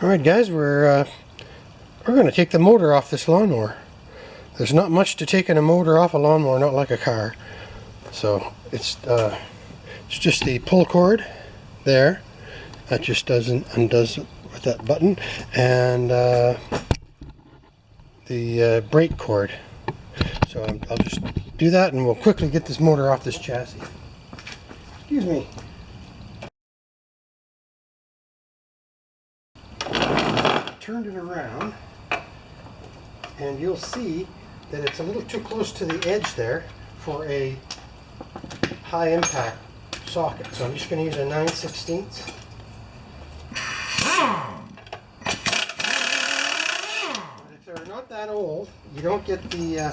Alright guys, we're going to take the motor off this lawnmower. There's not much to taking a motor off a lawnmower, not like a car. So it's just the pull cord there. That just undoes with that button. And the brake cord. So I'll just do that and we'll quickly get this motor off this chassis. Excuse me. Turned it around and you'll see that it's a little too close to the edge there for a high impact socket. So I'm just going to use a 9/16. But if they're not that old, you don't get the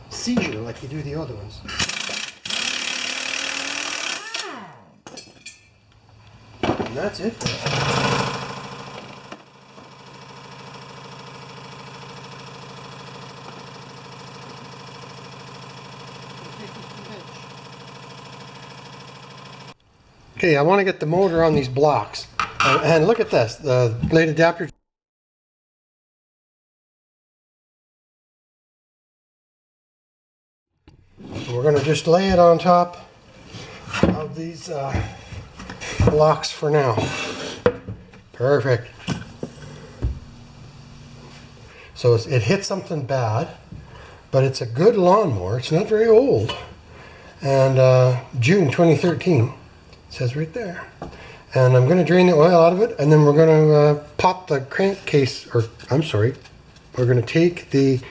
seizure like you do the other ones. And that's it. Okay, I want to get the motor on these blocks. And look at this, the blade adapter. We're going to just lay it on top of these blocks for now. Perfect. So it hit something bad, but it's a good lawnmower. It's not very old. And June 2013. It says right there. And I'm going to drain the oil out of it, and then we're going to pop the crankcase, or I'm sorry, we're going to take the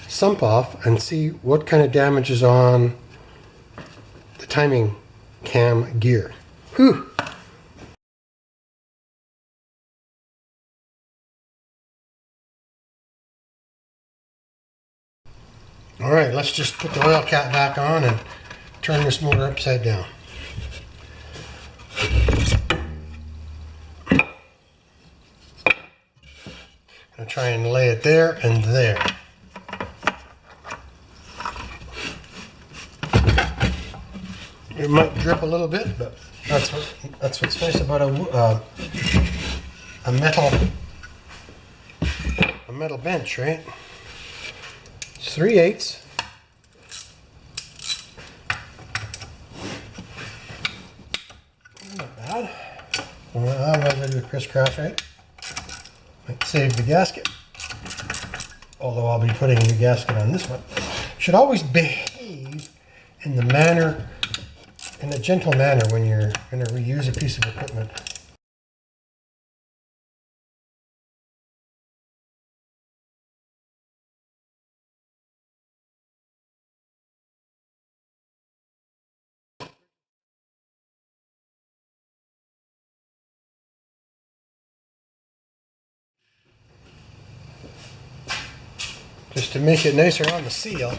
sump off and see what kind of damage is on the timing cam gear. Whew! Alright, let's just put the oil cap back on and turn this motor upside down. I'm going to try and lay it there and there. It might drip a little bit, but that's what's nice about a metal bench, right? It's 3/8. Not bad. Well, I'm going to do a crisscross, right? Might save the gasket. Although I'll be putting a new gasket on this one. Should always behave in the manner, in a gentle manner when you're going to reuse a piece of equipment. Just to make it nicer on the seal.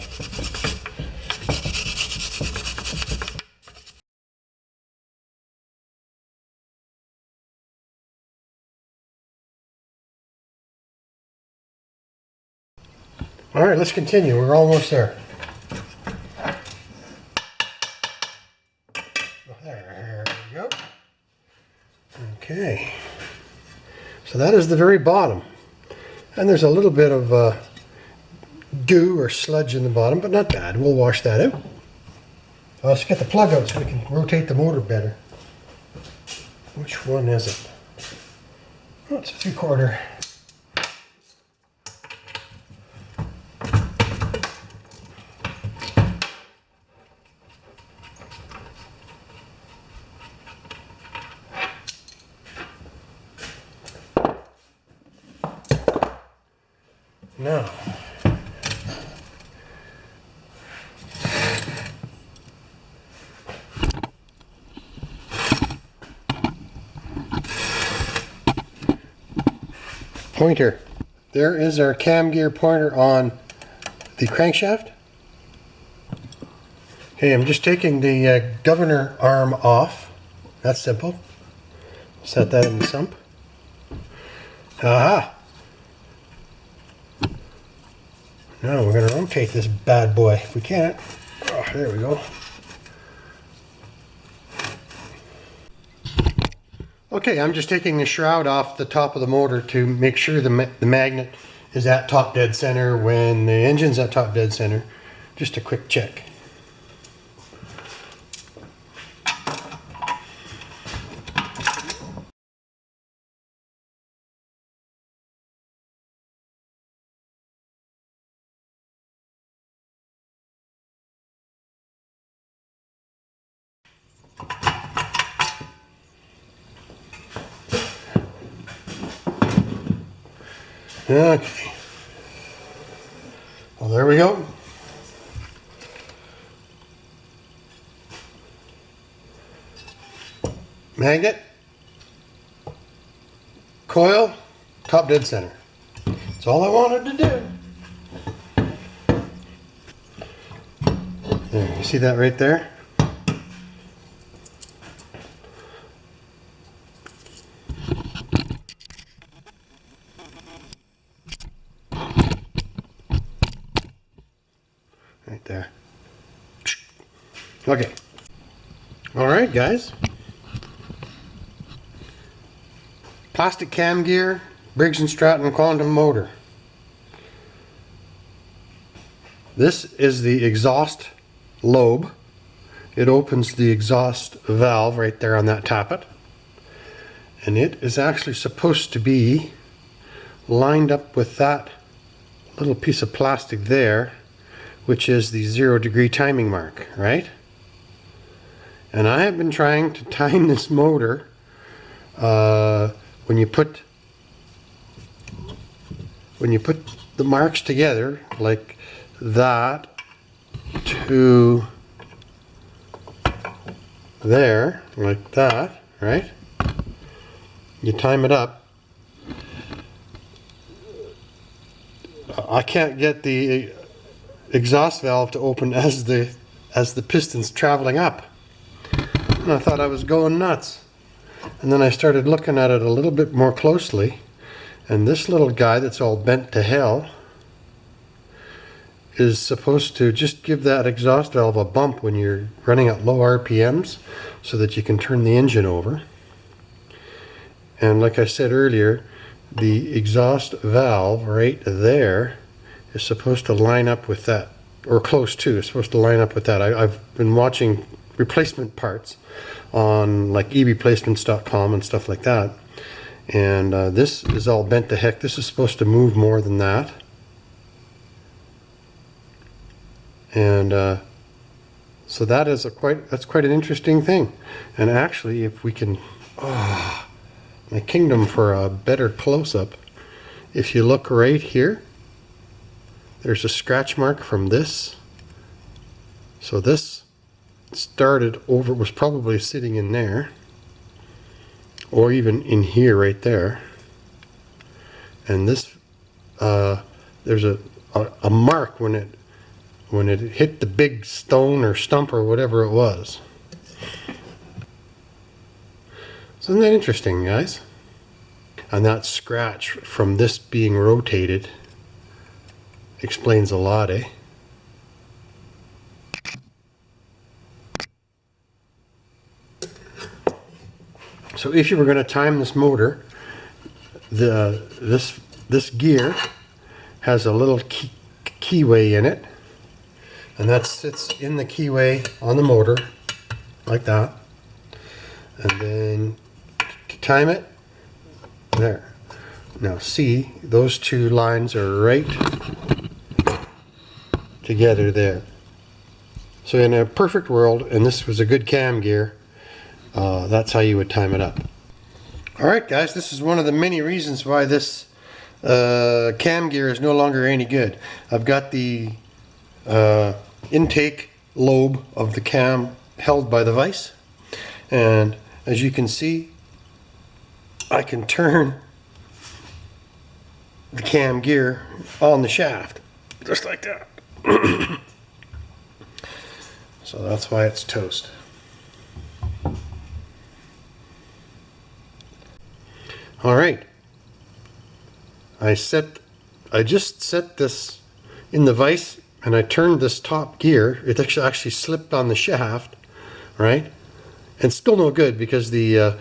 All right, let's continue. We're almost there. There we go. Okay. So that is the very bottom. And there's a little bit of goo or sludge in the bottom, but not bad. We'll wash that out. Let's get the plug out so we can rotate the motor better. Which one is it? Oh, it's a 3/4. Now, pointer. There is our cam gear pointer on the crankshaft. Okay, I'm just taking the governor arm off. That's simple. Set that in the sump. Aha! Now we're going to rotate this bad boy if we can. Oh, there we go. Okay, I'm just taking the shroud off the top of the motor to make sure the magnet is at top dead center when the engine's at top dead center. Just a quick check. Okay. Well, there we go. Magnet, coil, top dead center. That's all I wanted to do. There, you see that right there? Right there. Okay. All right, guys. Plastic cam gear, Briggs & Stratton quantum motor. This is the exhaust lobe. It opens the exhaust valve right there on that tappet. And it is actually supposed to be lined up with that little piece of plastic there, which is the 0-degree timing mark, right? And I have been trying to time this motor when you put the marks together like that to there, like that, right? You time it up. I can't get the exhaust valve to open as the piston's traveling up. And I thought I was going nuts. And then I started looking at it a little bit more closely, and this little guy that's all bent to hell is supposed to just give that exhaust valve a bump when you're running at low RPMs so that you can turn the engine over. And like I said earlier, the exhaust valve right there is supposed to line up with that, or close to, is supposed to line up with that. I've been watching replacement parts on like ereplacements.com and stuff like that, and this is all bent to heck. This is supposed to move more than that, and so that is that's quite an interesting thing. And actually, if we can, my kingdom for a better close-up, if you look right here, there's a scratch mark from this. So this started over, was probably sitting in there, or even in here right there. And this, there's a mark when it hit the big stone or stump or whatever it was. So isn't that interesting, guys? And that scratch from this being rotated explains a lot, eh? So if you were going to time this motor, this gear has a little keyway in it, and that sits in the keyway on the motor like that. And then to time it, there. Now see, those two lines are right together there. So in a perfect world, and this was a good cam gear, that's how you would time it up. Alright guys, this is one of the many reasons why this cam gear is no longer any good. I've got the intake lobe of the cam held by the vise, and as you can see, I can turn the cam gear on the shaft just like that. So that's why it's toast. All right, I just set this in the vise, and I turned this top gear. It actually slipped on the shaft, right? And still no good, because the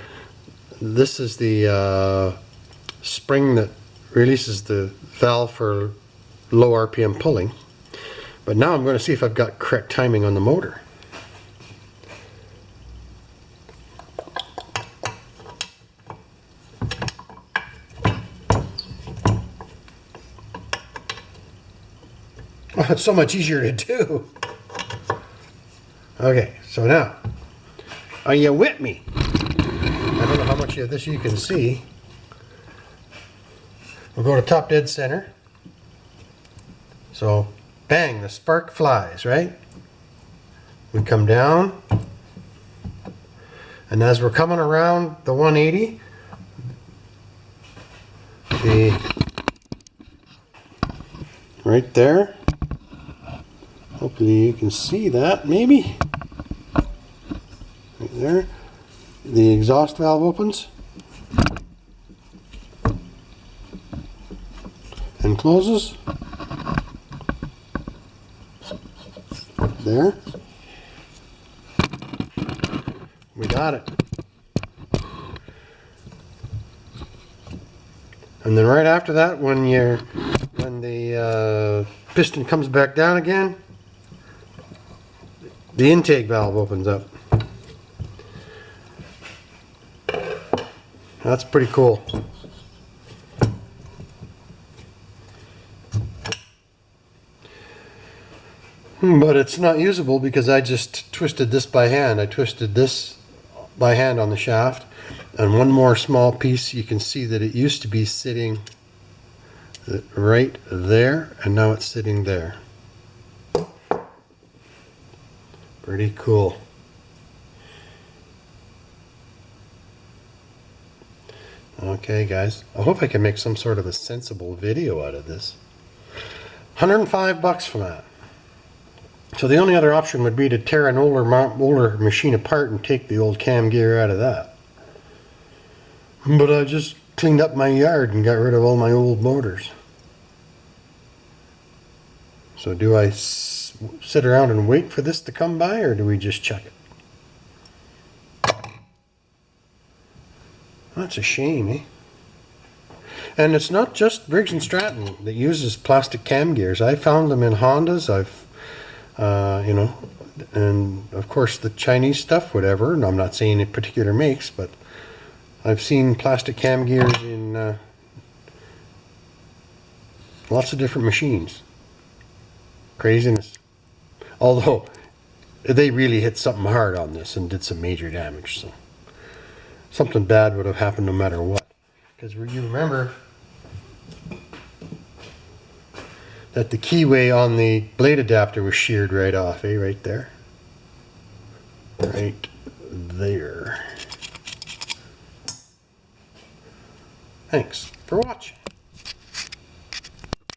this is the spring that releases the valve for low RPM pulling. But now I'm going to see if I've got correct timing on the motor. Oh, it's so much easier to do. Okay, so now, are you with me? I don't know how much of this you can see. We'll go to top dead center. So, bang, the spark flies, right? We come down, and as we're coming around the 180, right there, hopefully you can see that, maybe, right there, the exhaust valve opens and closes. There. We got it. And then right after that, when the piston comes back down again, the intake valve opens up. That's pretty cool. But it's not usable because I just twisted this by hand. I twisted this by hand on the shaft. And one more small piece, you can see that it used to be sitting right there, and now it's sitting there. Pretty cool. Okay guys, I hope I can make some sort of a sensible video out of this. $105 for that. So the only other option would be to tear an older machine apart and take the old cam gear out of that. But I just cleaned up my yard and got rid of all my old motors. So do I sit around and wait for this to come by, or do we just chuck it? That's a shame, eh? And it's not just Briggs & Stratton that uses plastic cam gears. I found them in Hondas. You know, and of course the Chinese stuff, whatever, and I'm not saying any particular makes, but I've seen plastic cam gears in lots of different machines. Craziness. Although they really hit something hard on this and did some major damage, so something bad would have happened no matter what. Because you remember that the keyway on the blade adapter was sheared right off, eh? Right there. Right there. Thanks for watching.